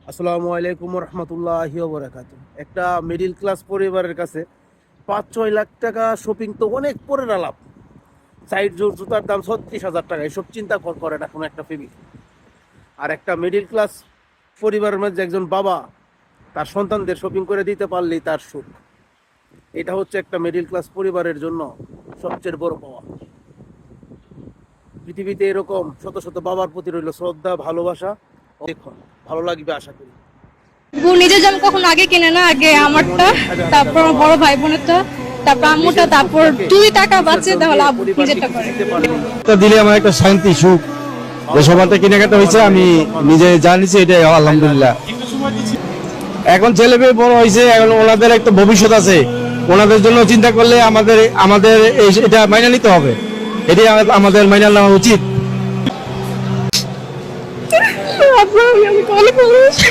আসসালামু আলাইকুম রহমতুল্লাহি ওয়া বারাকাতুহু। একটা মিডিল ক্লাস পরিবারের কাছে ৫-৬ লাখ টাকা শপিং তো অনেক পরের আলাপ। সাইড জুতার দাম ৩৬,০০০ টাকা, এসব চিন্তা করে না কোনো একটা ফ্যামিলি। আর একটা মিডিল ক্লাস পরিবারের মধ্যে একজন বাবা তার সন্তানদের শপিং করে দিতে পারলেই তার সুখ। এটা হচ্ছে একটা মিডিল ক্লাস পরিবারের জন্য সবচেয়ে বড় পাওয়া। পৃথিবীতে এরকম শত শত বাবার প্রতি রইল শ্রদ্ধা, ভালোবাসা। দেখুন, ভালো লাগবে আশা করি। বউ নিজের জামা কখনো আগে কিনে না, আগে আমারটা, তারপর আমার বড় ভাই বোনেরটা, তারপর আম্মুটা, তারপর 2 টাকা বাঁচে তাহলে আব্বু নিজেরটা করে। এটা দিলে আমার একটা শান্তি সুখ, যে সবারটা কেনাকাটা হয়েছে আমি নিজে জানিছি, এটা আলহামদুলিল্লাহ। এখন ছেলে মেয়ে বড় হয়েছে, এখন ওনাদের একটা ভবিষ্যৎ আছে, ওনাদের জন্য চিন্তা করলে আমাদের আমাদের এটা মাইনে নিতে হবে, এটি আমাদের মাইনে নেওয়া উচিত। আমি অনেক ভালোবাসি।